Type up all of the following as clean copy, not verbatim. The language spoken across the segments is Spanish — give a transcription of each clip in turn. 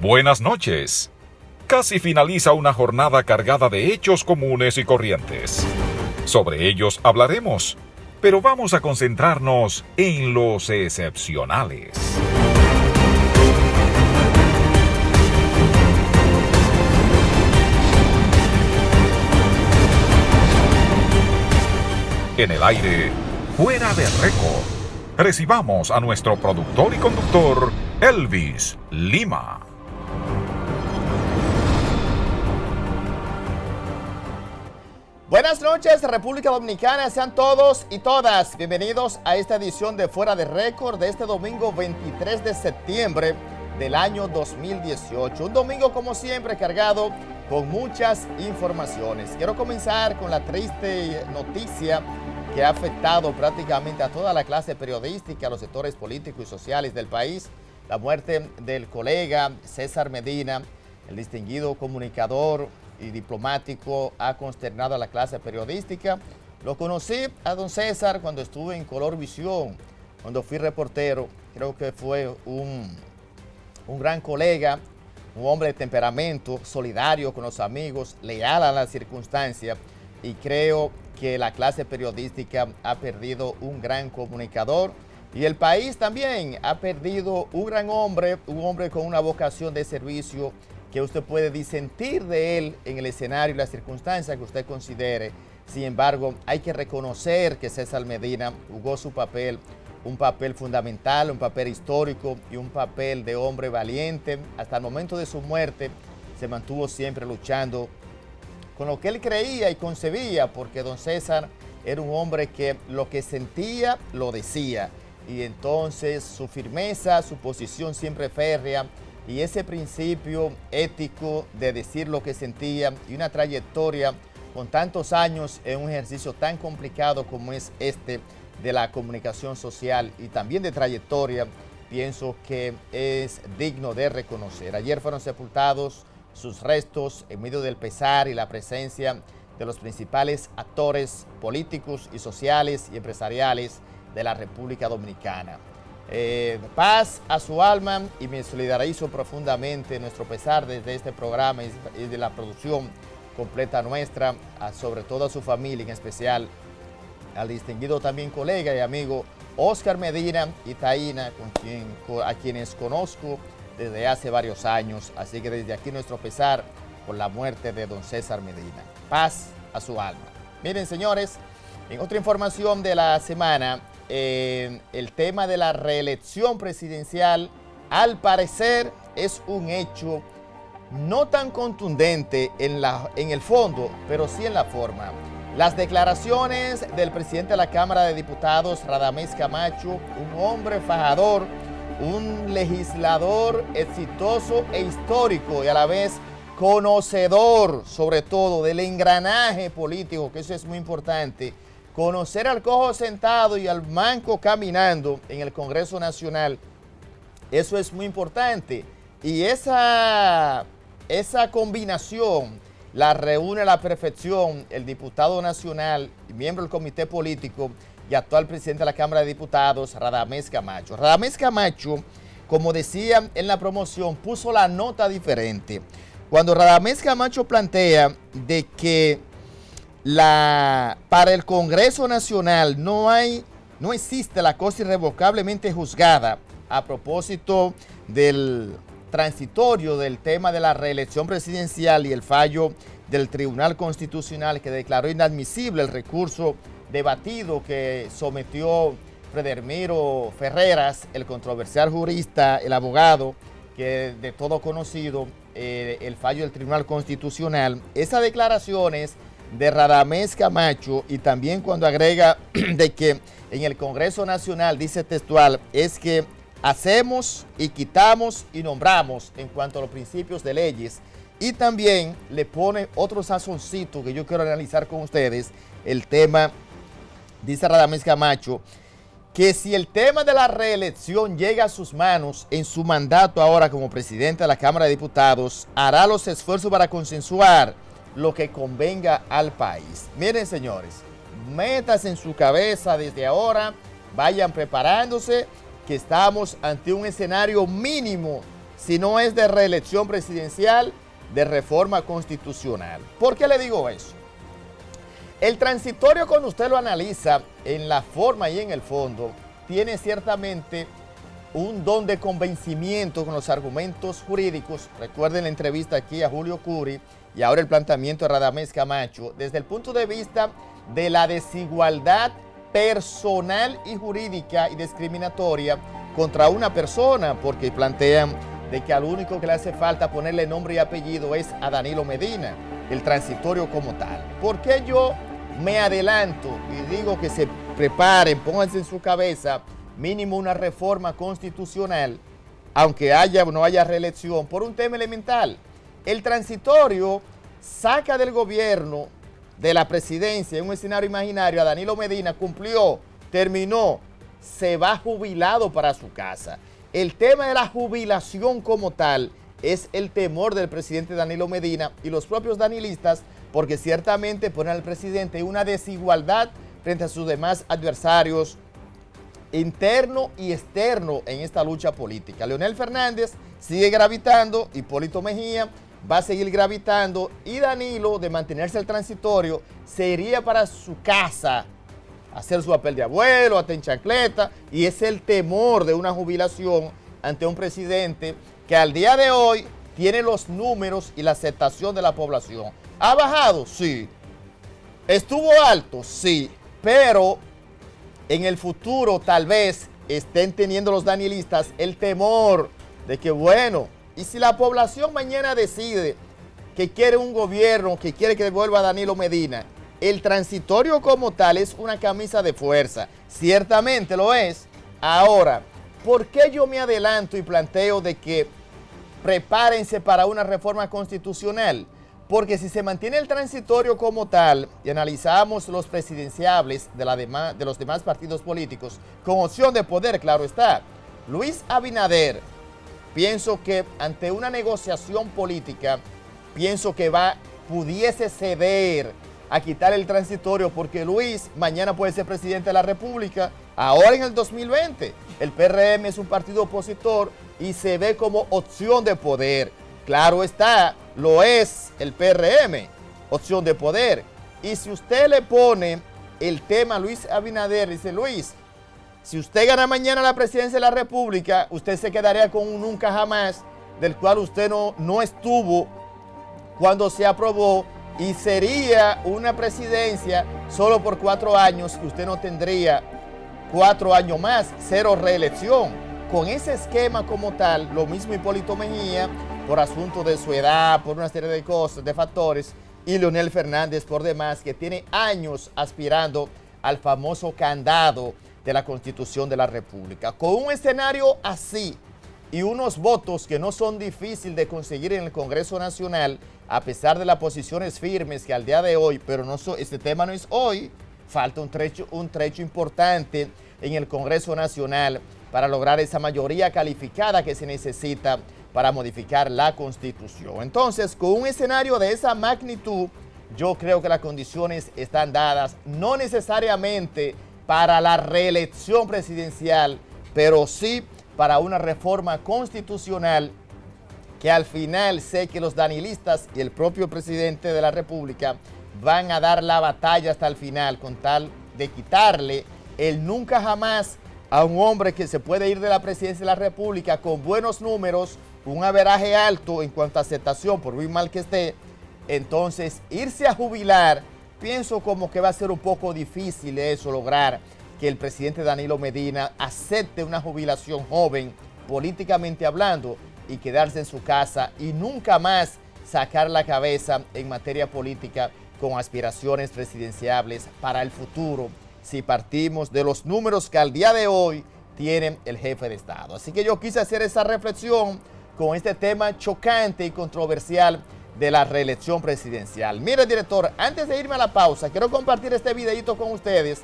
Buenas noches. Casi finaliza una jornada cargada de hechos comunes y corrientes. Sobre ellos hablaremos, pero vamos a concentrarnos en los excepcionales. En el aire, fuera de récord, recibamos a nuestro productor y conductor, Elvis Lima. Buenas noches, República Dominicana, sean todos y todas bienvenidos a esta edición de Fuera de Récord de este domingo 23 de septiembre del año 2018. Un domingo, como siempre, cargado con muchas informaciones. Quiero comenzar con la triste noticia que ha afectado prácticamente a toda la clase periodística, a los sectores políticos y sociales del país. La muerte del colega César Medina, el distinguido comunicador y diplomático, ha consternado a la clase periodística. Lo conocí a don César cuando estuve en Color Visión, cuando fui reportero. Creo que fue un gran colega, un hombre de temperamento, solidario con los amigos, leal a las circunstancias, y creo que la clase periodística ha perdido un gran comunicador y el país también ha perdido un gran hombre, un hombre con una vocación de servicio que usted puede disentir de él en el escenario y las circunstancias que usted considere. Sin embargo, hay que reconocer que César Medina jugó su papel, un papel fundamental, un papel histórico y un papel de hombre valiente. Hasta el momento de su muerte se mantuvo siempre luchando con lo que él creía y concebía, porque don César era un hombre que lo que sentía lo decía, y entonces su firmeza, su posición siempre férrea y ese principio ético de decir lo que sentía y una trayectoria con tantos años en un ejercicio tan complicado como es este de la comunicación social y también de trayectoria, pienso que es digno de reconocer. Ayer fueron sepultados sus restos en medio del pesar y la presencia de los principales actores políticos y sociales y empresariales de la República Dominicana. Paz a su alma, y me solidarizo profundamente nuestro pesar desde este programa y de la producción completa nuestra, sobre todo a su familia, en especial al distinguido también colega y amigo Oscar Medina y Taína, a quienes conozco desde hace varios años. Así que desde aquí nuestro pesar por la muerte de don César Medina. Paz a su alma. Miren, señores, en otra información de la semana, el tema de la reelección presidencial, al parecer, es un hecho no tan contundente en el fondo, pero sí en la forma. Las declaraciones del presidente de la Cámara de Diputados, Radamés Camacho, un hombre fajador, un legislador exitoso e histórico y a la vez conocedor, sobre todo, del engranaje político, que eso es muy importante. Conocer al cojo sentado y al manco caminando en el Congreso Nacional, eso es muy importante. Y esa combinación la reúne a la perfección el diputado nacional y miembro del comité político y actual presidente de la Cámara de Diputados, Radamés Camacho. Radamés Camacho, como decía en la promoción, puso la nota diferente. Cuando Radamés Camacho plantea de que para el Congreso Nacional no existe la cosa irrevocablemente juzgada, a propósito del transitorio del tema de la reelección presidencial y el fallo del Tribunal Constitucional que declaró inadmisible el recurso debatido que sometió Fredermiro Ferreras, el controversial jurista, el abogado, que de todo conocido, el fallo del Tribunal Constitucional. Esas declaraciones de Radamés Camacho, y también cuando agrega de que en el Congreso Nacional, dice textual, es que hacemos y quitamos y nombramos en cuanto a los principios de leyes, y también le pone otro sazoncito que yo quiero analizar con ustedes. El tema, dice Radamés Camacho, que si el tema de la reelección llega a sus manos en su mandato ahora como presidente de la Cámara de Diputados, hará los esfuerzos para consensuar lo que convenga al país. Miren, señores, metas en su cabeza desde ahora, vayan preparándose, que estamos ante un escenario mínimo si no es de reelección presidencial, de reforma constitucional. ¿Por qué le digo eso? El transitorio, cuando usted lo analiza en la forma y en el fondo, tiene ciertamente un don de convencimiento con los argumentos jurídicos. Recuerden la entrevista aquí a Julio Curi y ahora el planteamiento de Radamés Camacho, desde el punto de vista de la desigualdad personal y jurídica y discriminatoria contra una persona, porque plantean de que al único que le hace falta ponerle nombre y apellido es a Danilo Medina, el transitorio como tal. ¿Por qué yo me adelanto y digo que se preparen, pónganse en su cabeza mínimo una reforma constitucional, aunque haya o no haya reelección, por un tema elemental? El transitorio saca del gobierno, de la presidencia, en un escenario imaginario, a Danilo Medina, cumplió, terminó, se va jubilado para su casa. El tema de la jubilación como tal es el temor del presidente Danilo Medina y los propios danilistas, porque ciertamente ponen al presidente una desigualdad frente a sus demás adversarios interno y externo en esta lucha política. Leonel Fernández sigue gravitando, Hipólito Mejía va a seguir gravitando y Danilo, de mantenerse el transitorio, se iría para su casa a hacer su papel de abuelo, hasta en chancleta, y es el temor de una jubilación ante un presidente que al día de hoy tiene los números y la aceptación de la población. ¿Ha bajado? Sí. ¿Estuvo alto? Sí. Pero en el futuro tal vez estén teniendo los danilistas el temor de que, bueno, y si la población mañana decide que quiere un gobierno, que quiere que devuelva a Danilo Medina, el transitorio como tal es una camisa de fuerza. Ciertamente lo es. Ahora, ¿por qué yo me adelanto y planteo de que prepárense para una reforma constitucional? Porque si se mantiene el transitorio como tal y analizamos los presidenciables de los demás partidos políticos, con opción de poder, claro está, Luis Abinader, pienso que ante una negociación política, pienso que pudiese ceder a quitar el transitorio, porque Luis mañana puede ser presidente de la República, ahora en el 2020. El PRM es un partido opositor y se ve como opción de poder. Claro está, lo es el PRM, opción de poder. Y si usted le pone el tema a Luis Abinader, dice Luis, si usted gana mañana la presidencia de la República, usted se quedaría con un nunca jamás, del cual usted no estuvo cuando se aprobó, y sería una presidencia solo por 4 años, y usted no tendría 4 años más, 0 reelección. Con ese esquema como tal, lo mismo Hipólito Mejía, por asunto de su edad, por una serie de cosas, de factores, y Leonel Fernández por demás, que tiene años aspirando al famoso candado de la Constitución de la República. Con un escenario así y unos votos que no son difíciles de conseguir en el Congreso Nacional, a pesar de las posiciones firmes que al día de hoy, pero este tema no es hoy, falta un trecho importante en el Congreso Nacional para lograr esa mayoría calificada que se necesita para modificar la Constitución. Entonces, con un escenario de esa magnitud, yo creo que las condiciones están dadas, no necesariamente para la reelección presidencial, pero sí para una reforma constitucional que al final sé que los danilistas y el propio presidente de la República van a dar la batalla hasta el final con tal de quitarle el nunca jamás a un hombre que se puede ir de la presidencia de la República con buenos números, un averaje alto en cuanto a aceptación, por muy mal que esté. Entonces, irse a jubilar, pienso como que va a ser un poco difícil eso, lograr que el presidente Danilo Medina acepte una jubilación joven, políticamente hablando, y quedarse en su casa y nunca más sacar la cabeza en materia política con aspiraciones presidenciables para el futuro, si partimos de los números que al día de hoy tiene el jefe de Estado. Así que yo quise hacer esa reflexión con este tema chocante y controversial de la reelección presidencial. Mire, director, antes de irme a la pausa, quiero compartir este videito con ustedes.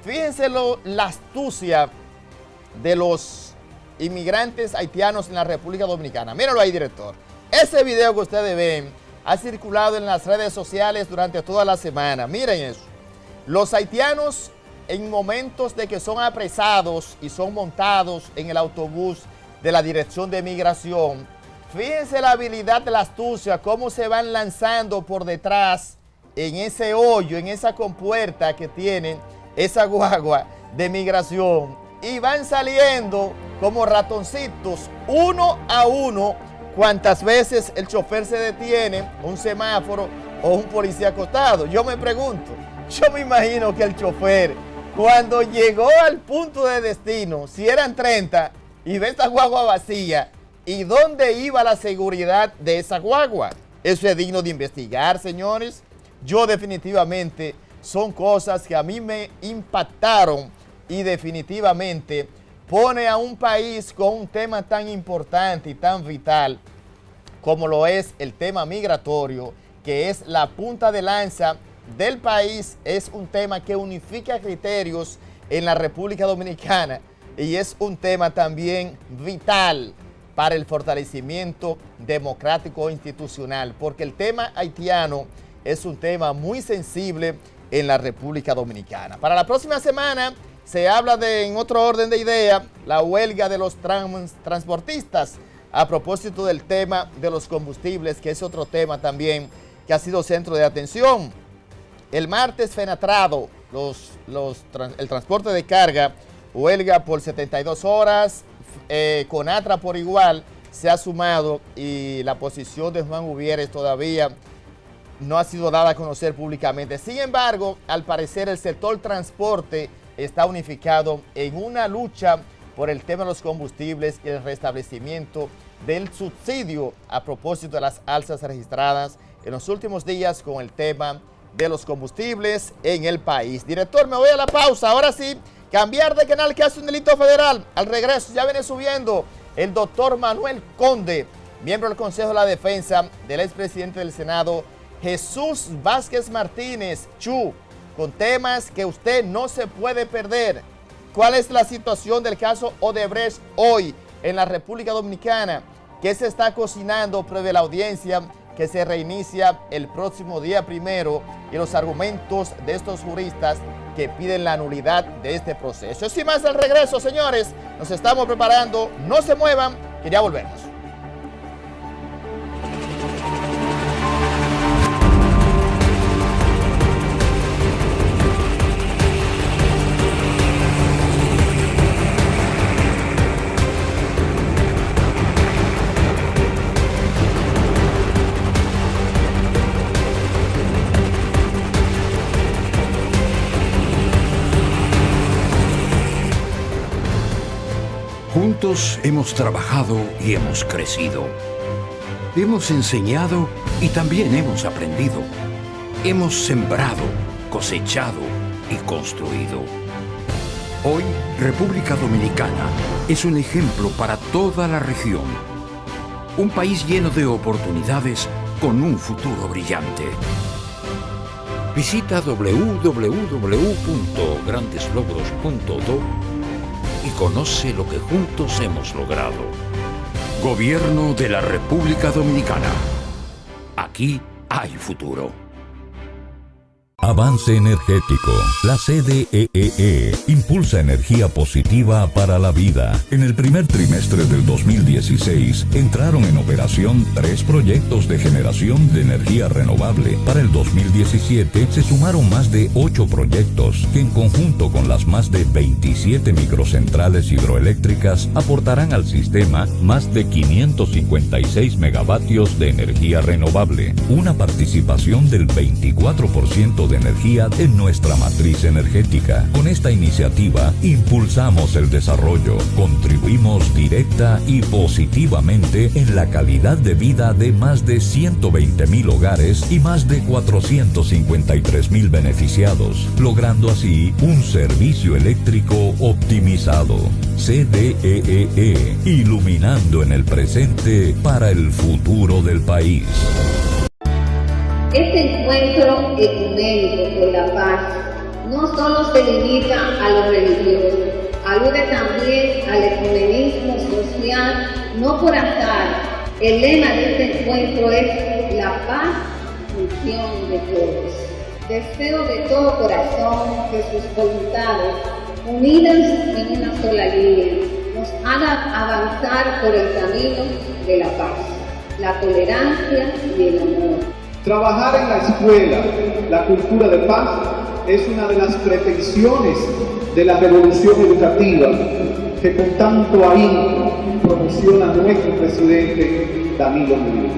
Fíjense la astucia de los inmigrantes haitianos en la República Dominicana. Míralo ahí, director. Ese video que ustedes ven ha circulado en las redes sociales durante toda la semana. Miren eso. Los haitianos, en momentos de que son apresados y son montados en el autobús de la Dirección de Migración, Fíjense la habilidad de la astucia, cómo se van lanzando por detrás en ese hoyo, en esa compuerta que tienen esa guagua de migración, y van saliendo como ratoncitos, uno a uno, cuantas veces el chofer se detiene, un semáforo o un policía acostado. Yo me pregunto, yo me imagino que el chofer, cuando llegó al punto de destino, si eran 30 y ve esta guagua vacía, ¿y dónde iba la seguridad de esa guagua? Eso es digno de investigar, señores. Yo definitivamente son cosas que a mí me impactaron y definitivamente pone a un país con un tema tan importante y tan vital como lo es el tema migratorio, que es la punta de lanza del país. Es un tema que unifica criterios en la República Dominicana y es un tema también vital para el fortalecimiento democrático e institucional, porque el tema haitiano es un tema muy sensible en la República Dominicana. Para la próxima semana se habla de, en otro orden de idea, la huelga de los transportistas a propósito del tema de los combustibles, que es otro tema también que ha sido centro de atención. El martes Fenatrado, el transporte de carga, huelga por 72 horas, Conatra por igual se ha sumado y la posición de Juan Gubieres todavía no ha sido dada a conocer públicamente. Sin embargo, al parecer el sector transporte está unificado en una lucha por el tema de los combustibles y el restablecimiento del subsidio a propósito de las alzas registradas en los últimos días con el tema de los combustibles en el país. Director, me voy a la pausa. Ahora sí, cambiar de canal, que hace un delito federal. Al regreso ya viene subiendo el doctor Manuel Conde, miembro del Consejo de la Defensa del expresidente del Senado, Jesús Vázquez Martínez, Chu, con temas que usted no se puede perder. ¿Cuál es la situación del caso Odebrecht hoy en la República Dominicana? ¿Qué se está cocinando previo a la audiencia que se reinicia el próximo día 1 y los argumentos de estos juristas que piden la nulidad de este proceso? Eso y más al regreso, señores. Nos estamos preparando. No se muevan, que ya volvemos. Juntos hemos trabajado y hemos crecido. Hemos enseñado y también hemos aprendido. Hemos sembrado, cosechado y construido. Hoy, República Dominicana es un ejemplo para toda la región. Un país lleno de oportunidades con un futuro brillante. Visita www.grandeslogros.do y conoce lo que juntos hemos logrado. Gobierno de la República Dominicana. Aquí hay futuro. Avance Energético. La CDEE impulsa energía positiva para la vida. En el primer trimestre del 2016 entraron en operación 3 proyectos de generación de energía renovable. Para el 2017 se sumaron más de 8 proyectos que en conjunto con las más de 27 microcentrales hidroeléctricas aportarán al sistema más de 556 megavatios de energía renovable, una participación del 24% de energía en nuestra matriz energética. Con esta iniciativa impulsamos el desarrollo, contribuimos directa y positivamente en la calidad de vida de más de 120,000 hogares y más de 453,000 beneficiados, logrando así un servicio eléctrico optimizado. CDEE, iluminando en el presente para el futuro del país. Este encuentro ecuménico por la paz no solo se limita a lo religioso, alude también al ecumenismo social, no por azar. El lema de este encuentro es la paz, función de todos. Deseo de todo corazón que sus voluntades, unidas en una sola línea, nos hagan avanzar por el camino de la paz. la tolerancia y el amor. Trabajar en la escuela la cultura de paz es una de las pretensiones de la revolución educativa que con tanto ahínco promociona nuestro presidente Danilo Medina.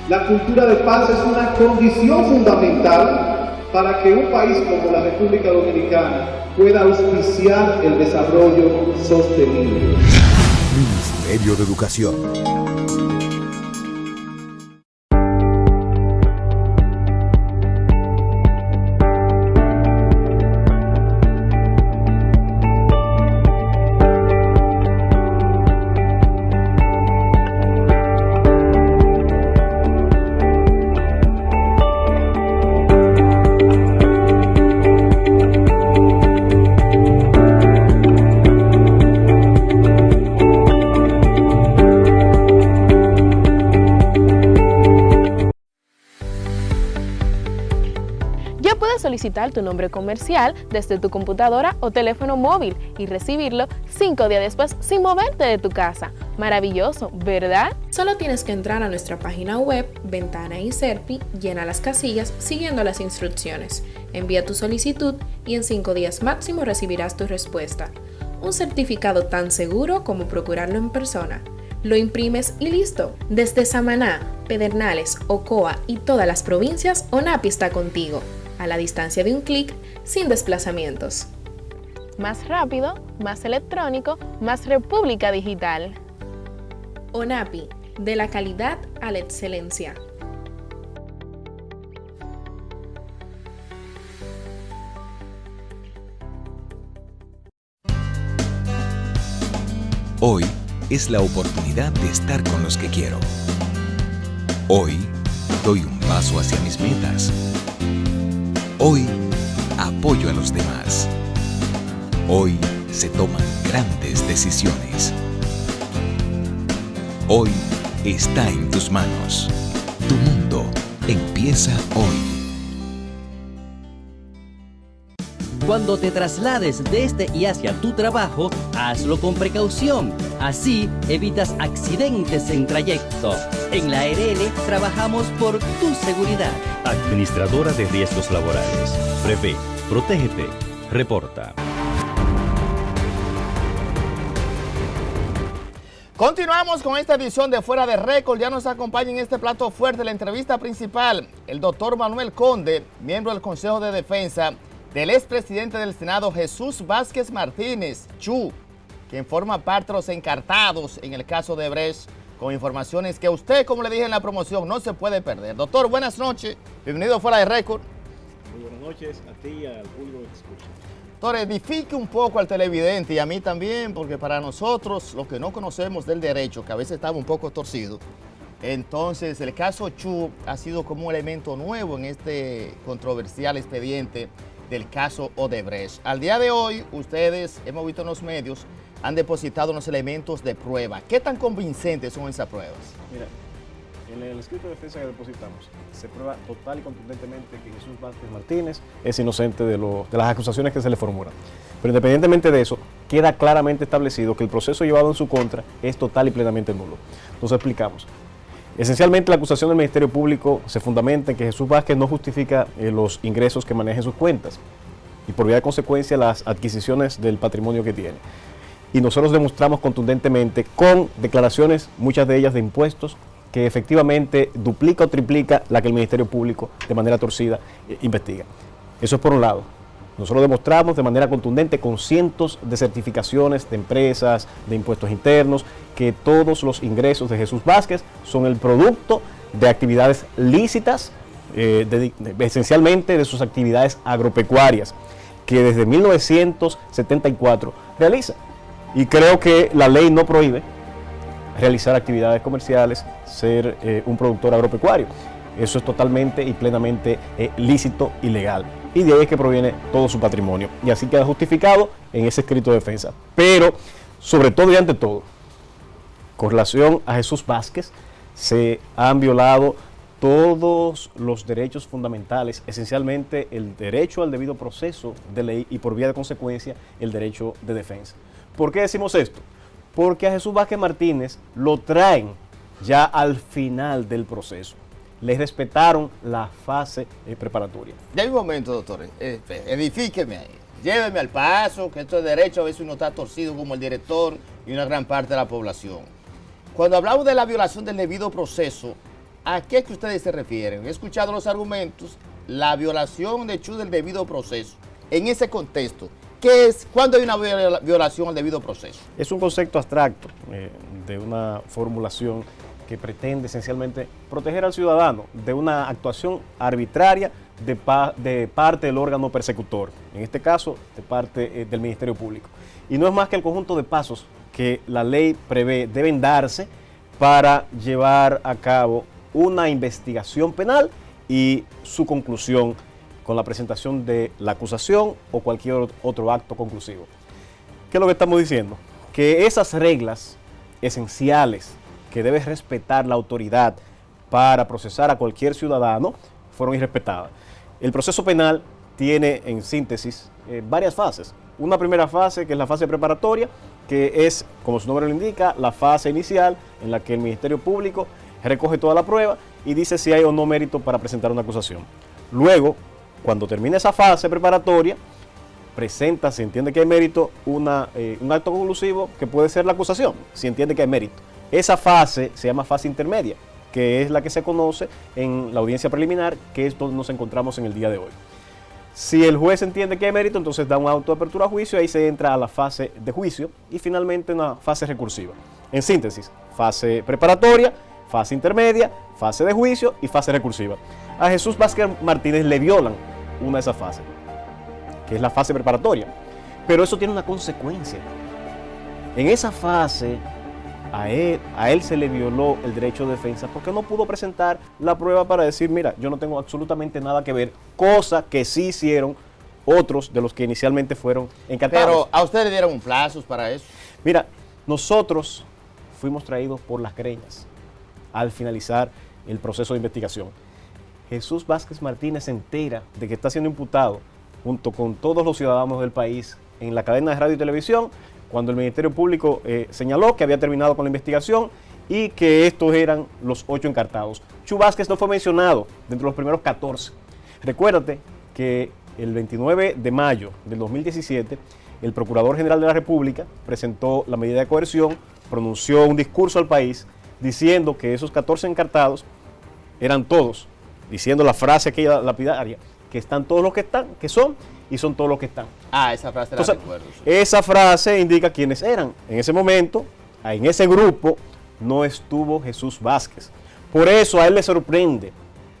La cultura de paz es una condición fundamental para que un país como la República Dominicana pueda auspiciar el desarrollo sostenible. Ministerio de Educación. Solicitar tu nombre comercial desde tu computadora o teléfono móvil y recibirlo 5 días después sin moverte de tu casa. Maravilloso, ¿verdad? Solo tienes que entrar a nuestra página web, Ventana INSERPI, llena las casillas siguiendo las instrucciones. Envía tu solicitud y en 5 días máximo recibirás tu respuesta. Un certificado tan seguro como procurarlo en persona. Lo imprimes y listo. Desde Samaná, Pedernales, Ocoa y todas las provincias, ONAPI está contigo. A la distancia de un clic, sin desplazamientos. Más rápido, más electrónico, más República Digital. ONAPI, de la calidad a la excelencia. Hoy es la oportunidad de estar con los que quiero. Hoy doy un paso hacia mis metas. Hoy apoyo a los demás. Hoy se toman grandes decisiones. Hoy está en tus manos. Tu mundo empieza hoy. Cuando te traslades desde y hacia tu trabajo, hazlo con precaución. Así evitas accidentes en trayecto. En la ARL trabajamos por tu seguridad. Administradora de Riesgos Laborales. Prevé, protégete, reporta. Continuamos con esta edición de Fuera de Récord. Ya nos acompaña en este plato fuerte la entrevista principal el doctor Manuel Conde, miembro del Consejo de Defensa del expresidente del Senado Jesús Vázquez Martínez, Chu, quien forma parte de los encartados en el caso de Brecht, con informaciones que usted, como le dije en la promoción, no se puede perder. Doctor, buenas noches. Bienvenido a Fuera de Récord. Muy buenas noches a ti y al público que escucha. Doctor, edifique un poco al televidente y a mí también, porque para nosotros, los que no conocemos del derecho, que a veces estamos un poco torcidos, entonces el caso Chu ha sido como un elemento nuevo en este controversial expediente del caso Odebrecht. Al día de hoy, ustedes, hemos visto en los medios, han depositado unos elementos de prueba. ¿Qué tan convincentes son esas pruebas? Mira, en el escrito de defensa que depositamos, se prueba total y contundentemente que Jesús Vázquez Martínez es inocente de las acusaciones que se le formulan. Pero independientemente de eso, queda claramente establecido que el proceso llevado en su contra es total y plenamente nulo. Nos explicamos. Esencialmente, la acusación del Ministerio Público se fundamenta en que Jesús Vázquez no justifica los ingresos que maneja en sus cuentas y por vía de consecuencia las adquisiciones del patrimonio que tiene. Y nosotros demostramos contundentemente con declaraciones, muchas de ellas de impuestos, que efectivamente duplica o triplica la que el Ministerio Público de manera torcida investiga. Eso es por un lado. Nosotros demostramos de manera contundente con cientos de certificaciones de empresas, de impuestos internos, que todos los ingresos de Jesús Vázquez son el producto de actividades lícitas, esencialmente de sus actividades agropecuarias, que desde 1974 realiza. Y creo que la ley no prohíbe realizar actividades comerciales, ser un productor agropecuario. Eso es totalmente y plenamente lícito y legal. Y de ahí es que proviene todo su patrimonio. Y así queda justificado en ese escrito de defensa. Pero, sobre todo y ante todo, con relación a Jesús Vázquez, se han violado todos los derechos fundamentales, esencialmente el derecho al debido proceso de ley y por vía de consecuencia el derecho de defensa. ¿Por qué decimos esto? Porque a Jesús Vázquez Martínez lo traen ya al final del proceso. Les respetaron la fase preparatoria. Ya hay un momento, doctor. Edifíqueme ahí. Lléveme al paso, que esto es derecho, a veces uno está torcido como el director y una gran parte de la población. Cuando hablamos de la violación del debido proceso, ¿a qué es que ustedes se refieren? He escuchado los argumentos, la violación de hecho del debido proceso. En ese contexto, ¿qué es? ¿Cuándo hay una violación al debido proceso? Es un concepto abstracto de una formulación que pretende esencialmente proteger al ciudadano de una actuación arbitraria de parte del órgano persecutor, en este caso de parte del Ministerio Público. Y no es más que el conjunto de pasos que la ley prevé deben darse para llevar a cabo una investigación penal y su conclusión con la presentación de la acusación o cualquier otro acto conclusivo. ¿Qué es lo que estamos diciendo? Que esas reglas esenciales que debe respetar la autoridad para procesar a cualquier ciudadano fueron irrespetadas. El proceso penal tiene, en síntesis, varias fases. Una primera fase, que es la fase preparatoria, que es, como su nombre lo indica, la fase inicial en la que el Ministerio Público recoge toda la prueba y dice si hay o no mérito para presentar una acusación. Luego, cuando termina esa fase preparatoria, presenta, si entiende que hay mérito, un acto conclusivo que puede ser la acusación, si entiende que hay mérito. Esa fase se llama fase intermedia, que es la que se conoce en la audiencia preliminar, que es donde nos encontramos en el día de hoy. Si el juez entiende que hay mérito, entonces da un auto de apertura a juicio, ahí se entra a la fase de juicio y finalmente una fase recursiva. En síntesis, fase preparatoria, fase intermedia, fase de juicio y fase recursiva. A Jesús Vázquez Martínez le violan una de esas fases, que es la fase preparatoria, pero eso tiene una consecuencia. En esa fase a él se le violó el derecho de defensa porque no pudo presentar la prueba para decir, mira, yo no tengo absolutamente nada que ver, cosa que sí hicieron otros de los que inicialmente fueron encartados. Pero a ustedes le dieron un plazo para eso. Mira, nosotros fuimos traídos por las greñas al finalizar el proceso de investigación. Jesús Vázquez Martínez se entera de que está siendo imputado junto con todos los ciudadanos del país en la cadena de radio y televisión, cuando el Ministerio Público señaló que había terminado con la investigación y que estos eran los 8 encartados. Chu Vázquez no fue mencionado dentro de los primeros 14. Recuérdate que el 29 de mayo del 2017, el Procurador General de la República presentó la medida de coerción, pronunció un discurso al país diciendo que esos 14 encartados eran todos, diciendo la frase aquella lapidaria, que están todos los que están, que son, y son todos los que están. Ah, esa frase la recuerdo. Sí. Esa frase indica quiénes eran. En ese momento, en ese grupo, no estuvo Jesús Vázquez. Por eso a él le sorprende,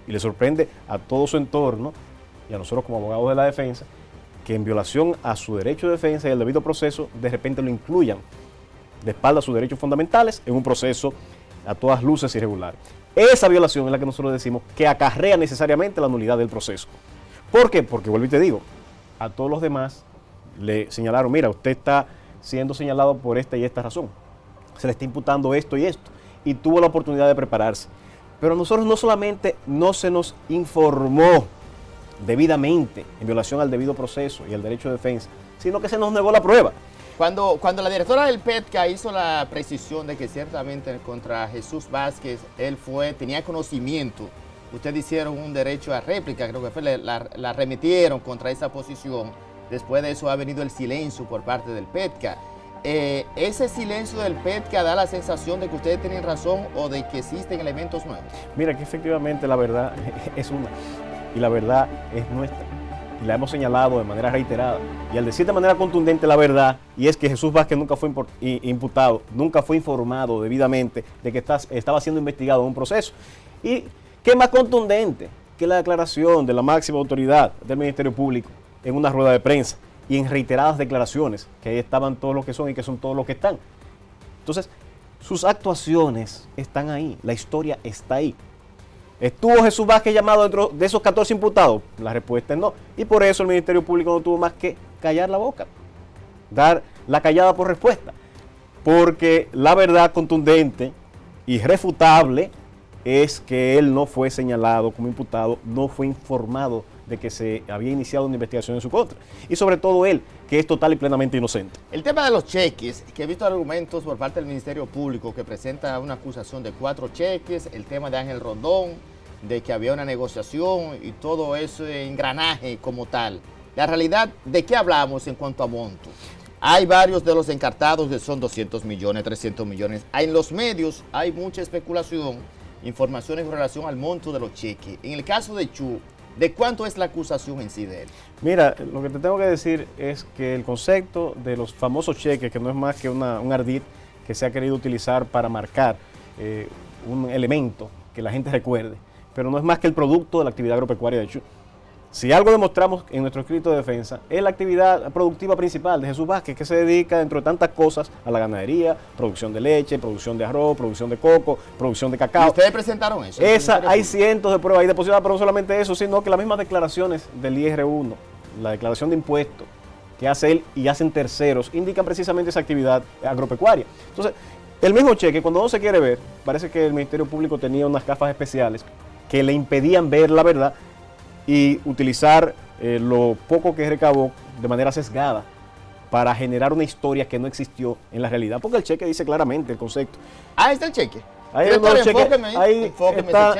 y le sorprende a todo su entorno, y a nosotros como abogados de la defensa, que en violación a su derecho de defensa y el debido proceso, de repente lo incluyan de espalda a sus derechos fundamentales en un proceso a todas luces irregular. Esa violación es la que nosotros decimos que acarrea necesariamente la nulidad del proceso. ¿Por qué? Porque, vuelvo y te digo, a todos los demás le señalaron, mira, usted está siendo señalado por esta y esta razón. Se le está imputando esto y esto. Y tuvo la oportunidad de prepararse. Pero a nosotros no solamente no se nos informó debidamente en violación al debido proceso y al derecho de defensa, sino que se nos negó la prueba. Cuando la directora del PETCA hizo la precisión de que ciertamente contra Jesús Vázquez él tenía conocimiento, ustedes hicieron un derecho a réplica, creo que fue, la remitieron contra esa posición. Después de eso ha venido el silencio por parte del PETCA. ¿Ese silencio del PETCA da la sensación de que ustedes tienen razón o de que existen elementos nuevos? Mira, que efectivamente la verdad es una, y la verdad es nuestra, y la hemos señalado de manera reiterada. Y al decir de manera contundente la verdad, y es que Jesús Vázquez nunca fue imputado, nunca fue informado debidamente de que estaba siendo investigado en un proceso. Y ¿qué más contundente que la declaración de la máxima autoridad del Ministerio Público en una rueda de prensa y en reiteradas declaraciones, que ahí estaban todos los que son y que son todos los que están? Entonces, sus actuaciones están ahí, la historia está ahí. ¿Estuvo Jesús Vázquez llamado dentro de esos 14 imputados? La respuesta es no. Y por eso el Ministerio Público no tuvo más que callar la boca, dar la callada por respuesta. Porque la verdad contundente, irrefutable, es que él no fue señalado como imputado, no fue informado de que se había iniciado una investigación en su contra. Y sobre todo él, que es total y plenamente inocente. El tema de los cheques, que he visto argumentos por parte del Ministerio Público que presenta una acusación de 4 cheques, el tema de Ángel Rondón, de que había una negociación y todo ese engranaje como tal. La realidad, ¿de qué hablamos en cuanto a monto? Hay varios de los encartados que son 200 millones, 300 millones. En los medios hay mucha especulación, información en relación al monto de los cheques. En el caso de Chu, ¿de cuánto es la acusación en sí de él? Mira, lo que te tengo que decir es que el concepto de los famosos cheques, que no es más que un ardid que se ha querido utilizar para marcar un elemento que la gente recuerde, pero no es más que el producto de la actividad agropecuaria de Chu. Si algo demostramos en nuestro escrito de defensa, es la actividad productiva principal de Jesús Vázquez, que se dedica, dentro de tantas cosas, a la ganadería, producción de leche, producción de arroz, producción de coco, producción de cacao. ¿Y ustedes presentaron eso? Hay cientos de pruebas ahí depositadas, pero no solamente eso, sino que las mismas declaraciones del IR1, la declaración de impuestos que hace él y hacen terceros, indican precisamente esa actividad agropecuaria. Entonces, el mismo cheque, cuando uno se quiere ver, parece que el Ministerio Público tenía unas gafas especiales que le impedían ver la verdad y utilizar lo poco que recabó de manera sesgada para generar una historia que no existió en la realidad, porque el cheque dice claramente el concepto. Ah, está el cheque. Ahí está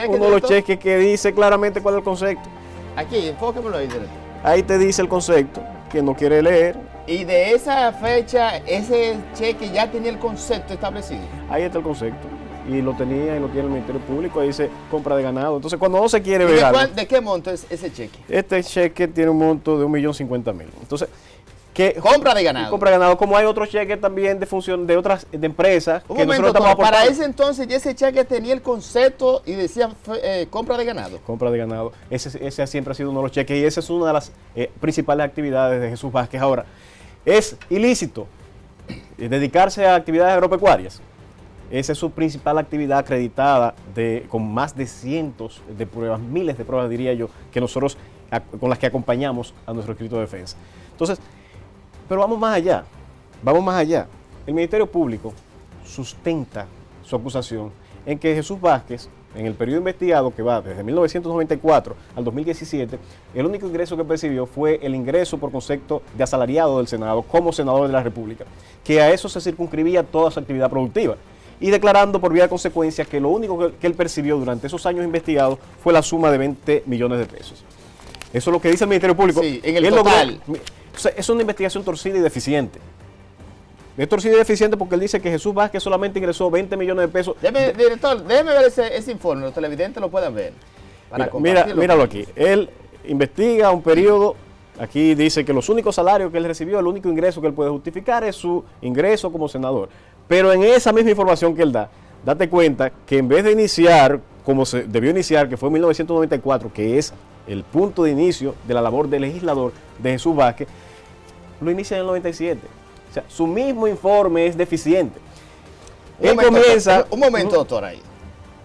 uno de los cheques que dice claramente cuál es el concepto. Aquí, enfóquemelo ahí, director. Ahí te dice el concepto, que no quiere leer. Y de esa fecha, ese cheque ya tenía el concepto establecido. Ahí está el concepto. Y lo tenía y lo tiene el Ministerio Público, ahí dice compra de ganado. Entonces, cuando no se quiere ver algo, ¿de qué monto es ese cheque? Este cheque tiene un monto de 1.050.000. Entonces, compra de ganado. Compra de ganado, como hay otros cheques también de función de otras empresas. Un momento, para ese entonces ya ese cheque tenía el concepto y decía compra de ganado. Compra de ganado. Ese siempre ha sido uno de los cheques y esa es una de las principales actividades de Jesús Vázquez. Ahora, es ilícito dedicarse a actividades agropecuarias. Esa es su principal actividad acreditada con más de cientos de pruebas, miles de pruebas diría yo, que nosotros con las que acompañamos a nuestro escrito de defensa. Entonces, pero vamos más allá, El Ministerio Público sustenta su acusación en que Jesús Vázquez, en el periodo investigado que va desde 1994 al 2017, el único ingreso que percibió fue el ingreso por concepto de asalariado del Senado como senador de la República, que a eso se circunscribía toda su actividad productiva, y declarando por vía de consecuencia que lo único que él percibió durante esos años investigados fue la suma de 20 millones de pesos. Eso es lo que dice el Ministerio Público. Sí, en el total. Entonces, es una investigación torcida y deficiente. Es torcida y deficiente porque él dice que Jesús Vázquez solamente ingresó 20 millones de pesos. Director, déjeme ver ese informe, los televidentes lo pueden ver. Míralo aquí. Él investiga un periodo. Aquí dice que los únicos salarios que él recibió, el único ingreso que él puede justificar es su ingreso como senador. Pero en esa misma información que él da, date cuenta que en vez de iniciar como se debió iniciar, que fue en 1994, que es el punto de inicio de la labor de legislador de Jesús Vázquez, lo inicia en el 97. O sea, su mismo informe es deficiente. Un momento, doctor, ahí.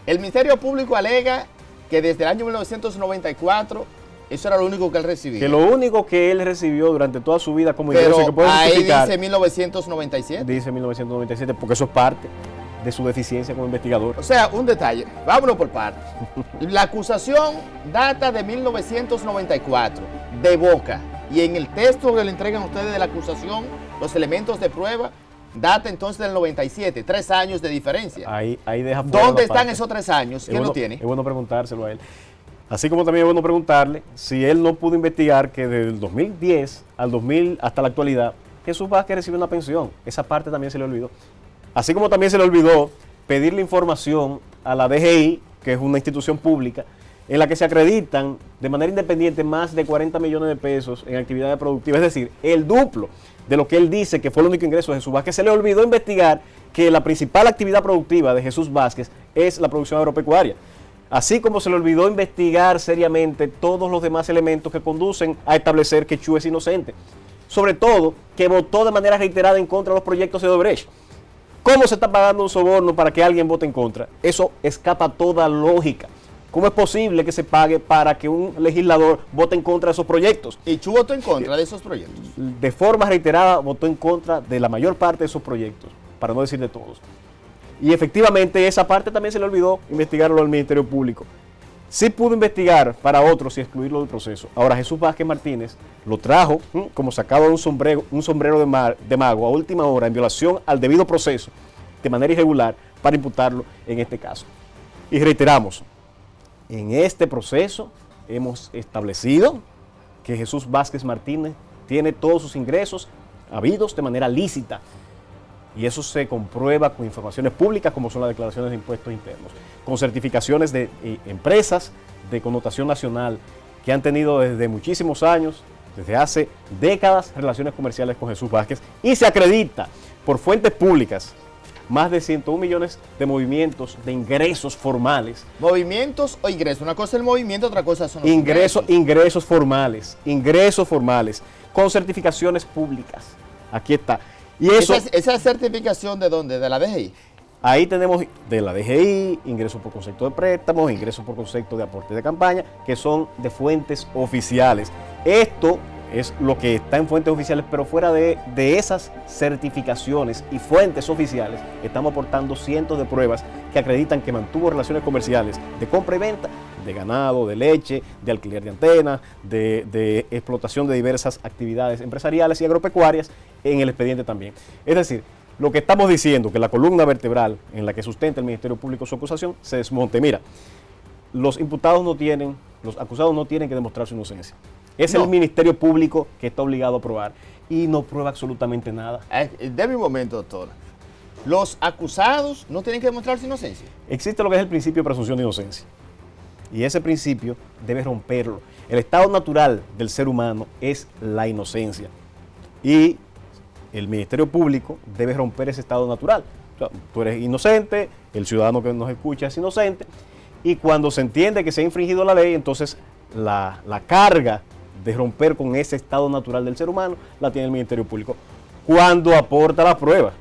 El Ministerio Público alega que desde el año 1994 eso era lo único que él recibía. Que lo único que él recibió durante toda su vida como ingreso que puede justificar. Ahí dice 1997. Dice 1997, porque eso es parte de su deficiencia como investigador. O sea, un detalle, vámonos por partes. La acusación data de 1994, de boca, y en el texto que le entregan a ustedes de la acusación, los elementos de prueba, data entonces del 97, 3 años de diferencia. Ahí deja ¿Dónde están esos 3 años? ¿Quién lo tiene? Es bueno preguntárselo a él. Así como también es bueno preguntarle si él no pudo investigar que desde el 2010 al 2000 hasta la actualidad, Jesús Vázquez recibe una pensión. Esa parte también se le olvidó. Así como también se le olvidó pedirle información a la DGI, que es una institución pública, en la que se acreditan de manera independiente más de 40 millones de pesos en actividades productivas, es decir, el duplo de lo que él dice que fue el único ingreso de Jesús Vázquez. Se le olvidó investigar que la principal actividad productiva de Jesús Vázquez es la producción agropecuaria. Así como se le olvidó investigar seriamente todos los demás elementos que conducen a establecer que Chu es inocente. Sobre todo, que votó de manera reiterada en contra de los proyectos de Odebrecht. ¿Cómo se está pagando un soborno para que alguien vote en contra? Eso escapa a toda lógica. ¿Cómo es posible que se pague para que un legislador vote en contra de esos proyectos? ¿Y Chu votó en contra de esos proyectos? De forma reiterada votó en contra de la mayor parte de esos proyectos, para no decir de todos. Y efectivamente esa parte también se le olvidó investigarlo al Ministerio Público. Sí pudo investigar para otros y excluirlo del proceso. Ahora Jesús Vázquez Martínez lo trajo como sacado de un sombrero de mago a última hora en violación al debido proceso de manera irregular para imputarlo en este caso. Y reiteramos, en este proceso hemos establecido que Jesús Vázquez Martínez tiene todos sus ingresos habidos de manera lícita. Y eso se comprueba con informaciones públicas como son las declaraciones de impuestos internos, con certificaciones de empresas de connotación nacional que han tenido desde muchísimos años, desde hace décadas, relaciones comerciales con Jesús Vázquez, y se acredita por fuentes públicas más de 101 millones de movimientos de ingresos formales. ¿Movimientos o ingresos? Una cosa es el movimiento, otra cosa son los ingresos. Ingresos formales, con certificaciones públicas. Aquí está. Y eso, ¿Esa certificación de dónde? ¿De la DGI? Ahí tenemos de la DGI, ingresos por concepto de préstamos, ingresos por concepto de aporte de campaña, que son de fuentes oficiales. Esto es lo que está en fuentes oficiales, pero fuera de esas certificaciones y fuentes oficiales, estamos aportando cientos de pruebas que acreditan que mantuvo relaciones comerciales de compra y venta de ganado, de leche, de alquiler de antenas, de explotación de diversas actividades empresariales y agropecuarias en el expediente también. Es decir, lo que estamos diciendo, que la columna vertebral en la que sustenta el Ministerio Público su acusación se desmonte. Mira, los imputados no tienen, los acusados no tienen que demostrar su inocencia. Es el Ministerio Público que está obligado a probar y no prueba absolutamente nada. Deme un momento, doctor. ¿Los acusados no tienen que demostrar su inocencia? Existe lo que es el principio de presunción de inocencia. Y ese principio debe romperlo. El estado natural del ser humano es la inocencia. Y el Ministerio Público debe romper ese estado natural. O sea, tú eres inocente, el ciudadano que nos escucha es inocente, y cuando se entiende que se ha infringido la ley, entonces la carga de romper con ese estado natural del ser humano la tiene el Ministerio Público cuando aporta la prueba.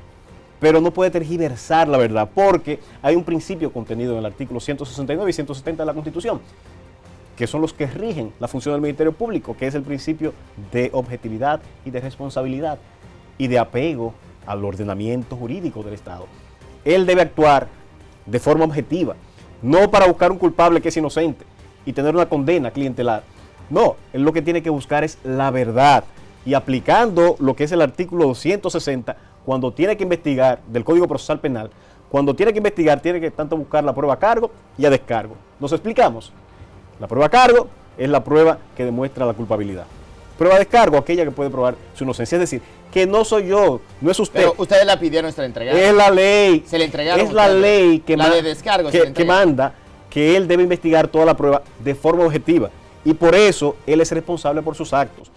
Pero no puede tergiversar la verdad, porque hay un principio contenido en el artículo 169 y 170 de la Constitución, que son los que rigen la función del Ministerio Público, que es el principio de objetividad y de responsabilidad y de apego al ordenamiento jurídico del Estado. Él debe actuar de forma objetiva, no para buscar un culpable que es inocente y tener una condena clientelar. No, él lo que tiene que buscar es la verdad, y aplicando lo que es el artículo 260, cuando tiene que investigar del Código Procesal Penal, cuando tiene que investigar, tiene que tanto buscar la prueba a cargo y a descargo. ¿Nos explicamos? La prueba a cargo es la prueba que demuestra la culpabilidad. Prueba a descargo, aquella que puede probar su inocencia. Es decir, que no soy yo, no es usted. Pero ustedes la pidieron y se la entregaron. Es la ley. Se le entregaron. Es la ley que, la de descargo que manda que él debe investigar toda la prueba de forma objetiva. Y por eso él es responsable por sus actos.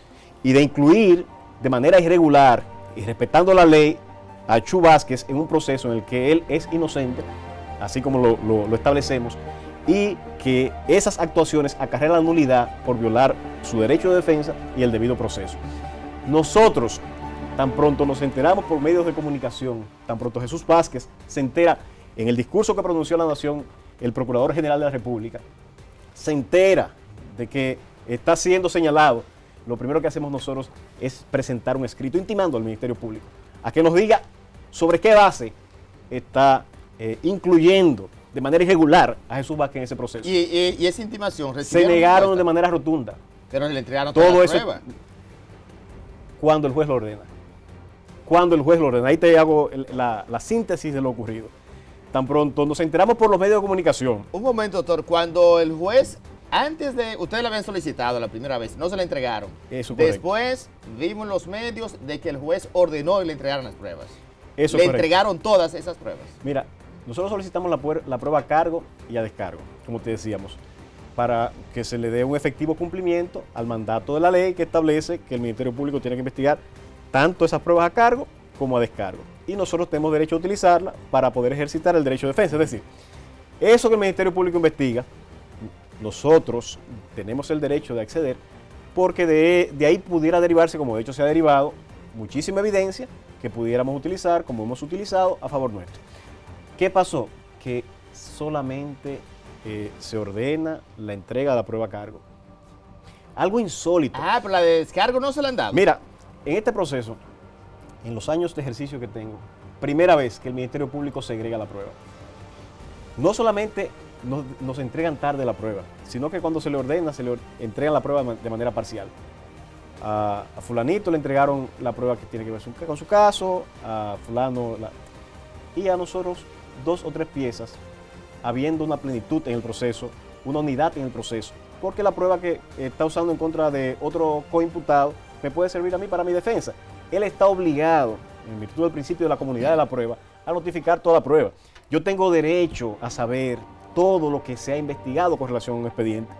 Y de incluir de manera irregular y respetando la ley a Chu Vázquez en un proceso en el que él es inocente, así como lo establecemos, y que esas actuaciones acarrean la nulidad por violar su derecho de defensa y el debido proceso. Nosotros, tan pronto nos enteramos por medios de comunicación, tan pronto Jesús Vázquez se entera en el discurso que pronunció la Nación el Procurador General de la República, se entera de que está siendo señalado, lo primero que hacemos nosotros es presentar un escrito intimando al Ministerio Público a que nos diga sobre qué base está incluyendo de manera irregular a Jesús Vázquez en ese proceso. ¿Y esa intimación? Se negaron de manera rotunda. Pero le entregaron todo eso cuando el juez lo ordena. Cuando el juez lo ordena. Ahí te hago la síntesis de lo ocurrido. Tan pronto nos enteramos por los medios de comunicación. Un momento, doctor. Cuando el juez, antes de, ustedes la habían solicitado la primera vez, no se la entregaron. Eso es correcto. Después vimos en los medios de que el juez ordenó y le entregaron las pruebas. Eso le es correcto. entregaron todas esas pruebas. Mira, nosotros solicitamos la prueba a cargo y a descargo, como te decíamos, para que se le dé un efectivo cumplimiento al mandato de la ley que establece que el Ministerio Público tiene que investigar tanto esas pruebas a cargo como a descargo. Y nosotros tenemos derecho a utilizarla para poder ejercitar el derecho de defensa. Es decir, eso que el Ministerio Público investiga, nosotros tenemos el derecho de acceder, porque de ahí pudiera derivarse, como de hecho se ha derivado, muchísima evidencia que pudiéramos utilizar, como hemos utilizado, a favor nuestro. ¿Qué pasó? Que solamente se ordena la entrega de la prueba a cargo. Algo insólito. Ah, pero la de descargo no se la han dado. Mira, en este proceso, en los años de ejercicio que tengo, primera vez que el Ministerio Público segrega la prueba. No solamente nos entregan tarde la prueba, sino que cuando se le ordena, se le entregan la prueba de manera parcial. A fulanito le entregaron la prueba que tiene que ver con su caso, a fulano, y a nosotros 2 o 3 piezas, habiendo una plenitud en el proceso, una unidad en el proceso, porque la prueba que está usando en contra de otro coimputado me puede servir a mí para mi defensa. Él está obligado, en virtud del principio de la comunidad de la prueba, a notificar toda la prueba. Yo tengo derecho a saber todo lo que se ha investigado con relación a un expediente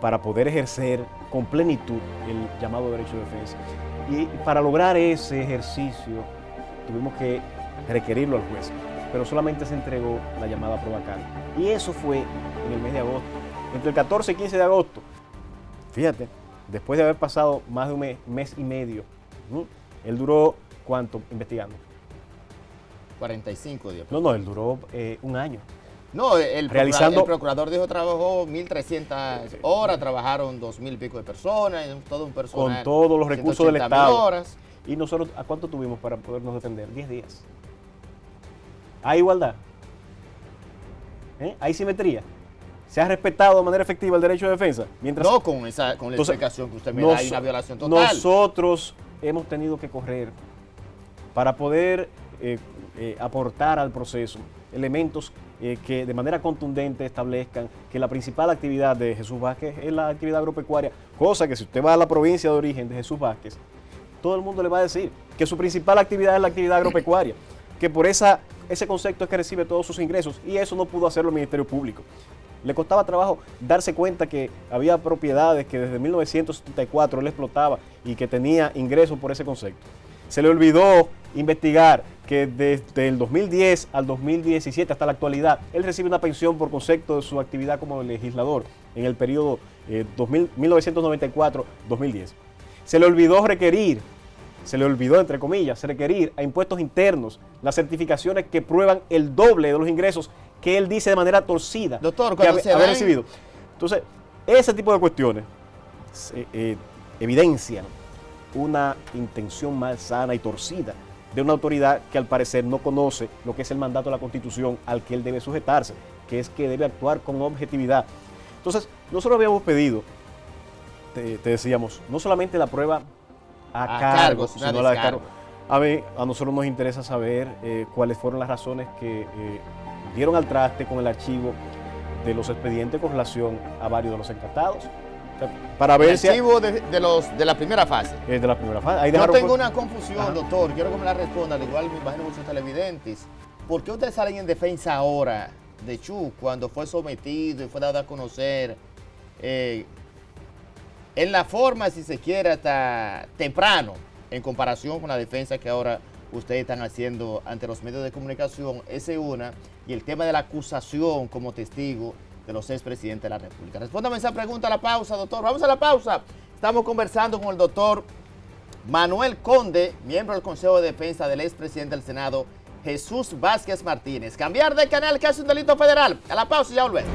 para poder ejercer con plenitud el llamado derecho de defensa. Y para lograr ese ejercicio tuvimos que requerirlo al juez, pero solamente se entregó la llamada prueba cargo. Y eso fue en el mes de agosto, entre el 14 y 15 de agosto. Fíjate, después de haber pasado más de un mes y medio, él duró, ¿cuánto investigando? 45 días. No, él duró un año. No, el procurador dijo trabajó 1.300 horas, trabajaron 2.000 y pico de personas, todo un personal. Con todos los recursos del Estado. Horas. ¿Y nosotros a cuánto tuvimos para podernos defender? 10 días. ¿Hay igualdad? ¿Hay simetría? ¿Se ha respetado de manera efectiva el derecho de defensa? No, con la explicación que usted me da, hay una violación total. Nosotros hemos tenido que correr para poder aportar al proceso elementos que de manera contundente establezcan que la principal actividad de Jesús Vázquez es la actividad agropecuaria, cosa que si usted va a la provincia de origen de Jesús Vázquez, todo el mundo le va a decir que su principal actividad es la actividad agropecuaria, que por ese concepto es que recibe todos sus ingresos, y eso no pudo hacerlo el Ministerio Público. Le costaba trabajo darse cuenta que había propiedades que desde 1974 él explotaba y que tenía ingresos por ese concepto. Se le olvidó investigar que desde el 2010 al 2017 hasta la actualidad, él recibe una pensión por concepto de su actividad como legislador en el periodo 1994-2010. Se le olvidó entre comillas, requerir a impuestos internos las certificaciones que prueban el doble de los ingresos que él dice de manera torcida, doctor, que había recibido. Entonces, ese tipo de cuestiones evidencian una intención malsana y torcida de una autoridad que al parecer no conoce lo que es el mandato de la Constitución al que él debe sujetarse, que es que debe actuar con objetividad. Entonces, nosotros habíamos pedido, te decíamos, no solamente la prueba a cargo, sino la de cargo. A nosotros nos interesa saber cuáles fueron las razones que dieron al traste con el archivo de los expedientes con relación a varios de los encartados. Para ver el archivo de la primera fase. De la primera fase. Yo tengo una confusión, doctor. Quiero que me la responda, al igual me imagino muchos televidentes. ¿Por qué ustedes salen en defensa ahora de Chu cuando fue sometido y fue dado a conocer en la forma, si se quiere, hasta temprano, en comparación con la defensa que ahora ustedes están haciendo ante los medios de comunicación? Ese es una. Y el tema de la acusación como testigo de los expresidentes de la República. Respóndame esa pregunta a la pausa, doctor. Vamos a la pausa. Estamos conversando con el doctor Manuel Conde, miembro del Consejo de Defensa del expresidente del Senado, Jesús Vázquez Martínez. Cambiar de canal que hace un delito federal. A la pausa y ya volvemos.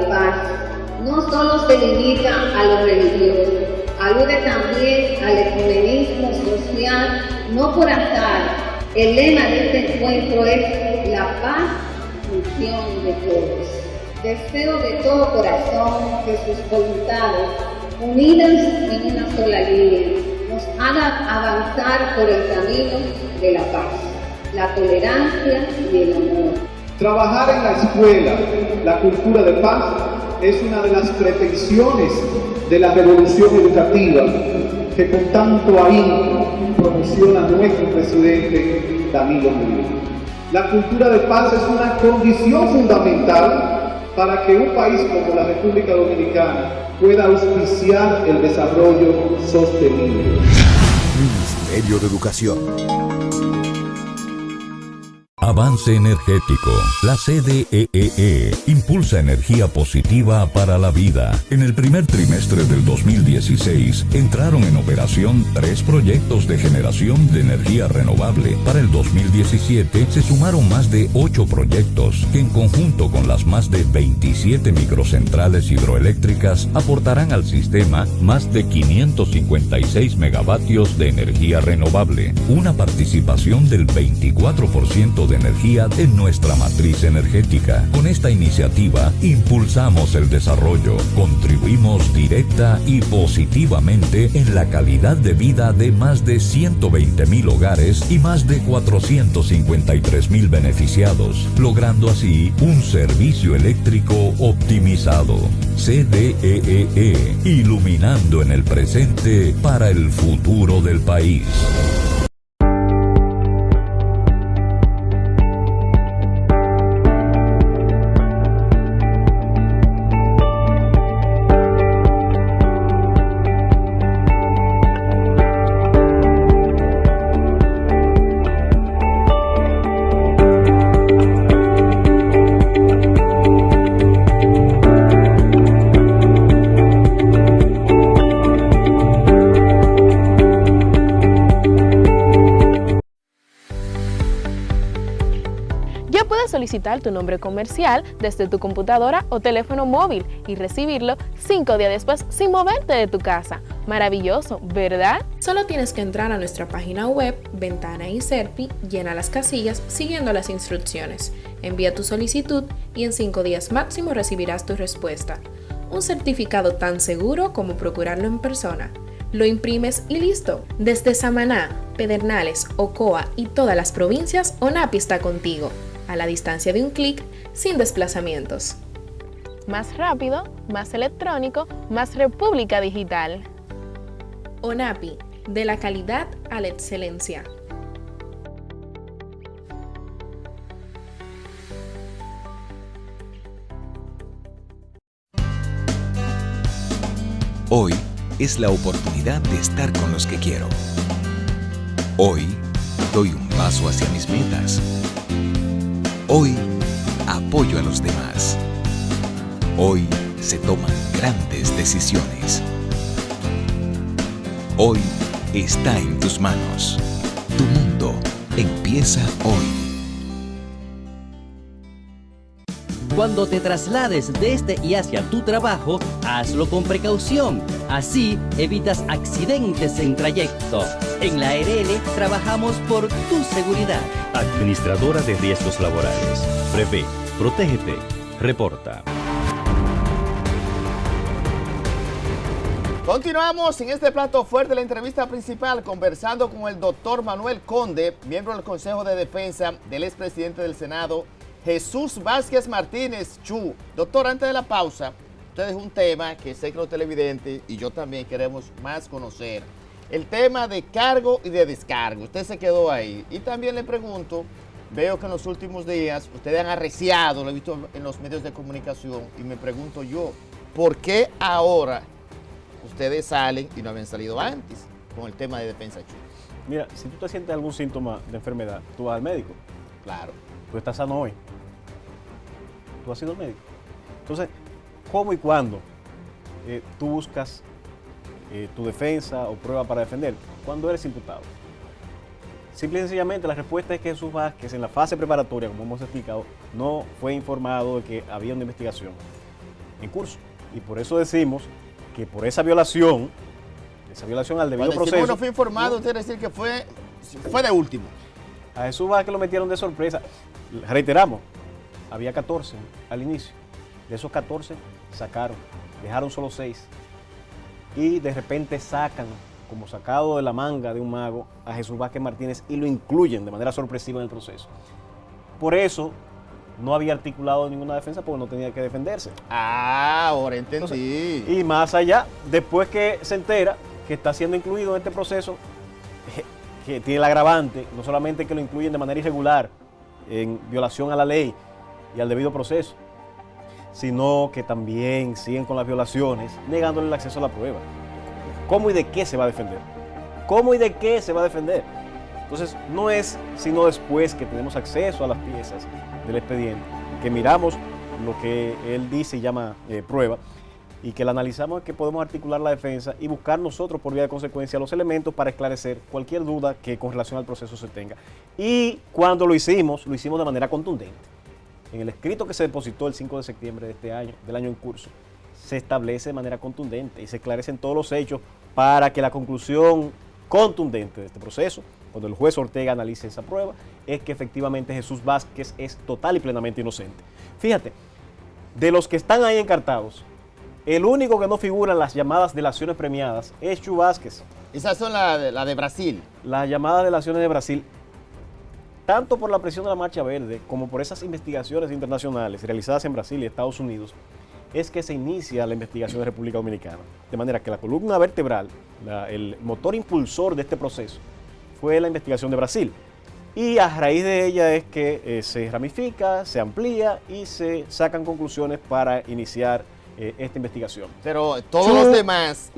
la paz no solo se limita a lo religioso, alude también al ecumenismo social, no por azar. El lema de este encuentro es la paz, función de todos. Deseo de todo corazón que sus voluntades, unidas en una sola línea, nos hagan avanzar por el camino de la paz, la tolerancia y el amor. Trabajar en la escuela la cultura de paz es una de las pretensiones de la revolución educativa que con tanto ahínco promociona nuestro presidente Danilo Medina. La cultura de paz es una condición fundamental para que un país como la República Dominicana pueda auspiciar el desarrollo sostenible. Ministerio de Educación. Avance Energético. La CDEE impulsa energía positiva para la vida. En el primer trimestre del 2016 entraron en operación 3 proyectos de generación de energía renovable. Para el 2017 se sumaron más de 8 proyectos que en conjunto con las más de 27 microcentrales hidroeléctricas aportarán al sistema más de 556 megavatios de energía renovable, una participación del 24% de energía en nuestra matriz energética. Con esta iniciativa impulsamos el desarrollo, contribuimos directa y positivamente en la calidad de vida de más de 120,000 hogares y más de 453,000 beneficiados, logrando así un servicio eléctrico optimizado. CDEE, iluminando en el presente para el futuro del país. Solicitar tu nombre comercial desde tu computadora o teléfono móvil y recibirlo 5 días después sin moverte de tu casa. Maravilloso, ¿verdad? Solo tienes que entrar a nuestra página web, Ventana y Serpi, llena las casillas siguiendo las instrucciones, envía tu solicitud y en 5 días máximo recibirás tu respuesta. Un certificado tan seguro como procurarlo en persona. Lo imprimes y listo. Desde Samaná, Pedernales, Ocoa y todas las provincias, ONAPI está contigo. A la distancia de un clic, sin desplazamientos. Más rápido, más electrónico, más República Digital. ONAPI, de la calidad a la excelencia. Hoy es la oportunidad de estar con los que quiero. Hoy doy un paso hacia mis metas. Hoy apoyo a los demás. Hoy se toman grandes decisiones. Hoy está en tus manos. Tu mundo empieza hoy. Cuando te traslades desde y hacia tu trabajo, hazlo con precaución. Así evitas accidentes en trayecto. En la ARL trabajamos por tu seguridad. Administradora de Riesgos Laborales. Prevé, protégete, reporta. Continuamos en este plato fuerte de la entrevista principal conversando con el doctor Manuel Conde, miembro del Consejo de Defensa del expresidente del Senado, Jesús Vázquez Martínez Chu. Doctor, antes de la pausa, usted dejó un tema que sé que los televidentes y yo también queremos más conocer. El tema de cargo y de descargo. Usted se quedó ahí. Y también le pregunto, veo que en los últimos días ustedes han arreciado, lo he visto en los medios de comunicación, y me pregunto yo, ¿por qué ahora ustedes salen y no habían salido antes con el tema de defensa Chu? Mira, si tú te sientes algún síntoma de enfermedad, tú vas al médico. Claro. Tú estás sano hoy. Tú has ido al médico. Entonces, ¿cómo y cuándo tú buscas tu defensa o prueba para defender? Cuando eres imputado. Simple y sencillamente la respuesta es que Jesús Vázquez en la fase preparatoria, como hemos explicado, no fue informado de que había una investigación. en curso. Y por eso decimos que por esa violación al debido proceso... Cuando no fue informado, usted decir que fue de último. A Jesús Vázquez lo metieron de sorpresa. Reiteramos, había 14 al inicio. De esos 14 sacaron, dejaron solo 6. Y de repente sacan, como sacado de la manga de un mago, a Jesús Vázquez Martínez y lo incluyen de manera sorpresiva en el proceso. Por eso no había articulado ninguna defensa porque no tenía que defenderse. Ah, ahora entendí. Entonces, y más allá, después que se entera que está siendo incluido en este proceso, que tiene el agravante, no solamente que lo incluyen de manera irregular, en violación a la ley y al debido proceso, sino que también siguen con las violaciones, negándole el acceso a la prueba. ¿Cómo y de qué se va a defender? ¿Cómo y de qué se va a defender? Entonces, no es sino después que tenemos acceso a las piezas del expediente, que miramos lo que él dice y llama prueba, y que la analizamos, que podemos articular la defensa y buscar nosotros por vía de consecuencia los elementos para esclarecer cualquier duda que con relación al proceso se tenga. Y cuando lo hicimos de manera contundente. En el escrito que se depositó el 5 de septiembre de este año, del año en curso, se establece de manera contundente y se esclarecen todos los hechos para que la conclusión contundente de este proceso, cuando el juez Ortega analice esa prueba, es que efectivamente Jesús Vázquez es total y plenamente inocente. Fíjate, de los que están ahí encartados, el único que no figura en las llamadas delaciones premiadas es Chu Vázquez. Esas son la de Brasil. Las llamadas delaciones de Brasil, tanto por la presión de la Marcha Verde como por esas investigaciones internacionales realizadas en Brasil y Estados Unidos, es que se inicia la investigación de República Dominicana. De manera que la columna vertebral, el motor impulsor de este proceso, fue la investigación de Brasil. Y a raíz de ella es que se ramifica, se amplía y se sacan conclusiones para iniciar esta investigación. Pero todos los demás...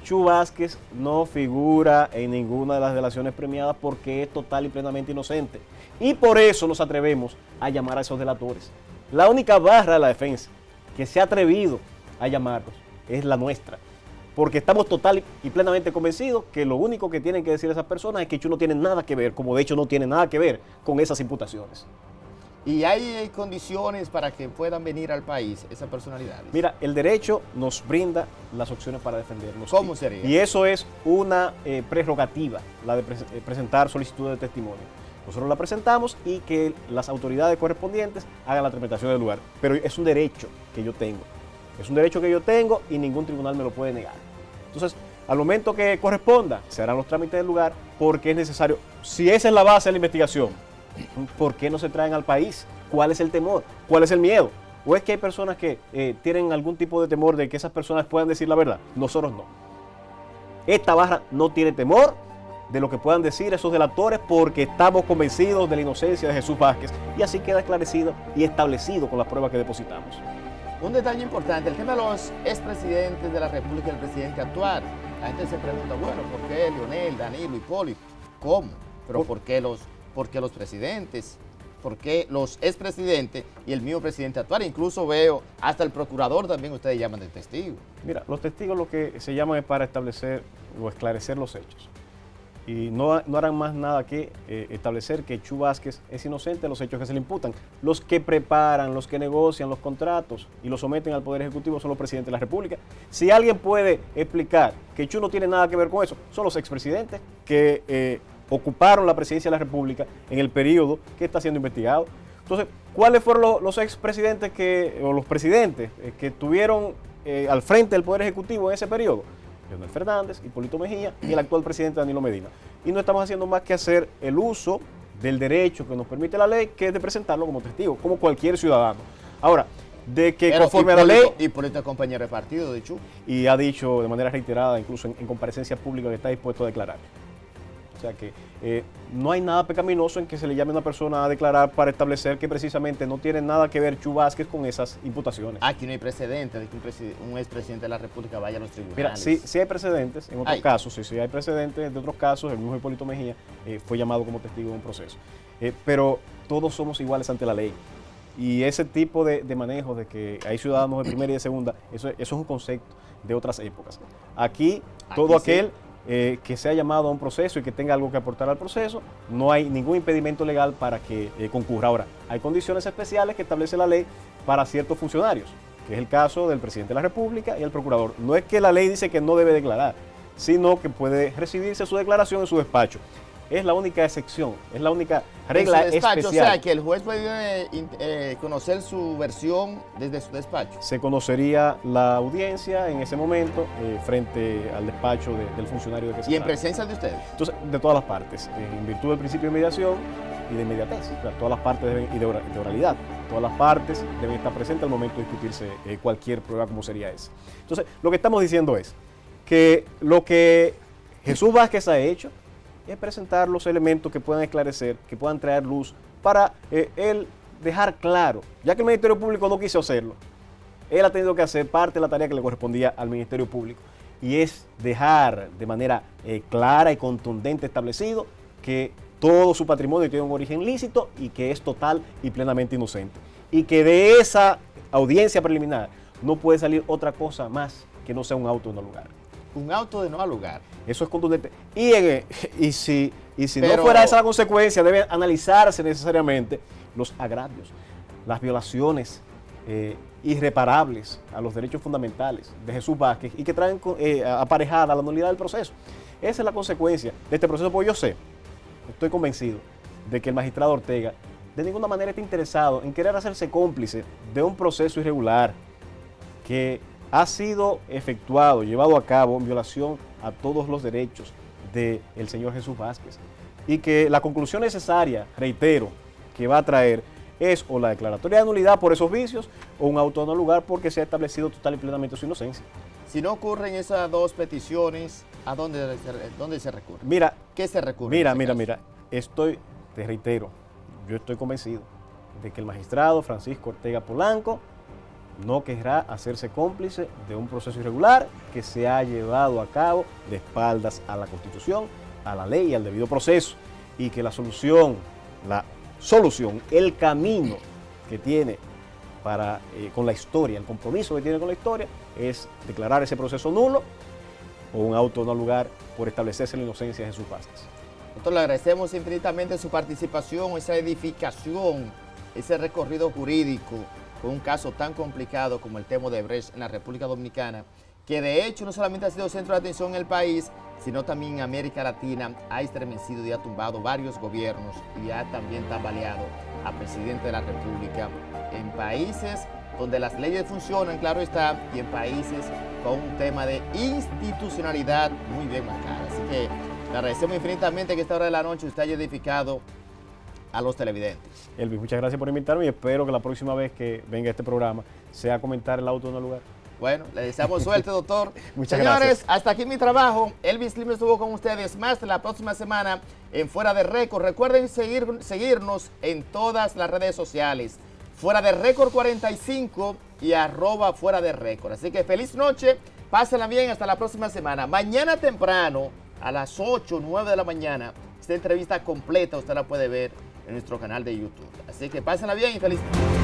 Chu Vázquez no figura en ninguna de las delaciones premiadas porque es total y plenamente inocente. Y por eso nos atrevemos a llamar a esos delatores. La única barra de la defensa que se ha atrevido a llamarlos es la nuestra. Porque estamos total y plenamente convencidos que lo único que tienen que decir esas personas es que Chu no tiene nada que ver, como de hecho no tiene nada que ver con esas imputaciones. ¿Y hay condiciones para que puedan venir al país esas personalidades? Mira, el derecho nos brinda las opciones para defendernos. ¿Cómo sería? Y eso es una prerrogativa, la de presentar solicitud de testimonio. Nosotros la presentamos y que las autoridades correspondientes hagan la interpretación del lugar. Pero es un derecho que yo tengo. Es un derecho que yo tengo y ningún tribunal me lo puede negar. Entonces, al momento que corresponda, se harán los trámites del lugar porque es necesario. Si esa es la base de la investigación, ¿por qué no se traen al país? ¿Cuál es el temor? ¿Cuál es el miedo? ¿O es que hay personas que tienen algún tipo de temor de que esas personas puedan decir la verdad? Nosotros no. Esta barra no tiene temor de lo que puedan decir esos delatores porque estamos convencidos de la inocencia de Jesús Vázquez y así queda esclarecido y establecido con las pruebas que depositamos. Un detalle importante, el tema de los expresidentes de la República y el presidente actual. La gente se pregunta, bueno, ¿por qué Leonel, Danilo, Hipólito? ¿Cómo? Pero ¿por qué los presidentes? ¿Por qué los expresidentes y el mismo presidente actual? Incluso veo hasta el procurador también ustedes llaman de testigo. Mira, los testigos lo que se llaman es para establecer o esclarecer los hechos. Y no harán más nada que establecer que Chu Vázquez es inocente de los hechos que se le imputan. Los que preparan, los que negocian los contratos y los someten al Poder Ejecutivo son los presidentes de la República. Si alguien puede explicar que Chu no tiene nada que ver con eso, son los expresidentes que ocuparon la presidencia de la República en el periodo que está siendo investigado. Entonces, ¿cuáles fueron los expresidentes o los presidentes que estuvieron al frente del Poder Ejecutivo en ese periodo? Leonel Fernández, Hipólito Mejía y el actual presidente Danilo Medina. Y no estamos haciendo más que hacer el uso del derecho que nos permite la ley, que es de presentarlo como testigo, como cualquier ciudadano. Ahora, de que pero conforme a la ley... Hipólito es compañero de partido de Chu. Y ha dicho de manera reiterada, incluso en comparecencia pública, que está dispuesto a declarar. O sea que no hay nada pecaminoso en que se le llame a una persona a declarar para establecer que precisamente no tiene nada que ver Chu Vázquez con esas imputaciones. Aquí no hay precedentes de que un expresidente de la República vaya a los tribunales. Mira, sí hay precedentes en otros casos, sí hay precedentes de otros casos. El mismo Hipólito Mejía fue llamado como testigo en un proceso. Pero todos somos iguales ante la ley. Y ese tipo de manejo de que hay ciudadanos de primera y de segunda, eso es un concepto de otras épocas. Aquí todo aquel... que sea llamado a un proceso y que tenga algo que aportar al proceso, no hay ningún impedimento legal para que concurra. Ahora, hay condiciones especiales que establece la ley para ciertos funcionarios que es el caso del presidente de la República y el procurador. No es que la ley dice que no debe declarar, sino que puede recibirse su declaración en su despacho. Es la única excepción, es la única regla en su despacho, especial. O sea, que el juez puede conocer su versión desde su despacho. Se conocería la audiencia en ese momento frente al despacho del funcionario de que se ¿Y en trata. presencia de ustedes? Entonces, de todas las partes, en virtud del principio de mediación y de inmediatez, o sea, todas las partes y de oralidad, todas las partes deben estar presentes al momento de discutirse cualquier prueba como sería esa. Entonces, lo que estamos diciendo es que lo que Jesús Vázquez ha hecho es presentar los elementos que puedan esclarecer, que puedan traer luz para él dejar claro, ya que el Ministerio Público no quiso hacerlo, él ha tenido que hacer parte de la tarea que le correspondía al Ministerio Público, y es dejar de manera clara y contundente establecido que todo su patrimonio tiene un origen lícito y que es total y plenamente inocente, y que de esa audiencia preliminar no puede salir otra cosa más que no sea un auto de no lugar. Un auto de no lugar. Eso es contundente. Y si no fuera esa la consecuencia, debe analizarse necesariamente los agravios, las violaciones irreparables a los derechos fundamentales de Jesús Vázquez y que traen aparejada la nulidad del proceso. Esa es la consecuencia de este proceso, porque yo sé, estoy convencido de que el magistrado Ortega de ninguna manera está interesado en querer hacerse cómplice de un proceso irregular que ha sido efectuado, llevado a cabo en violación a todos los derechos del señor Jesús Vázquez, y que la conclusión necesaria, reitero, que va a traer es o la declaratoria de nulidad por esos vicios o un auto de no lugar porque se ha establecido total y plenamente su inocencia. Si no ocurren esas dos peticiones, ¿a dónde se recurre? Mira, ¿qué se recurre? Mira, te reitero, yo estoy convencido de que el magistrado Francisco Ortega Polanco no querrá hacerse cómplice de un proceso irregular que se ha llevado a cabo de espaldas a la Constitución, a la ley y al debido proceso, y que la solución, el camino que tiene con la historia, el compromiso que tiene con la historia, es declarar ese proceso nulo o un auto no lugar por establecerse la inocencia de Jesús Vázquez. Nosotros le agradecemos infinitamente su participación, esa edificación, ese recorrido jurídico con un caso tan complicado como el tema de Brecht en la República Dominicana, que de hecho no solamente ha sido centro de atención en el país, sino también en América Latina, ha estremecido y ha tumbado varios gobiernos y ha también tambaleado a presidente de la República en países donde las leyes funcionan, claro está, y en países con un tema de institucionalidad muy bien marcada. Así que le agradecemos infinitamente que a esta hora de la noche usted haya edificado a los televidentes. Elvis, muchas gracias por invitarme y espero que la próxima vez que venga a este programa sea a comentar el auto de no lugar. Bueno, le deseamos suerte, doctor. Muchas Señores, gracias. hasta aquí mi trabajo. Elvis Lim estuvo con ustedes más la próxima semana en Fuera de Récord. Recuerden seguirnos en todas las redes sociales. Fuera de Récord 45 y @Fuera de Récord. Así que feliz noche, pásenla bien, hasta la próxima semana. Mañana temprano, a las 8 o 9 de la mañana, esta entrevista completa usted la puede ver en nuestro canal de YouTube. Así que pásenla bien y feliz noche.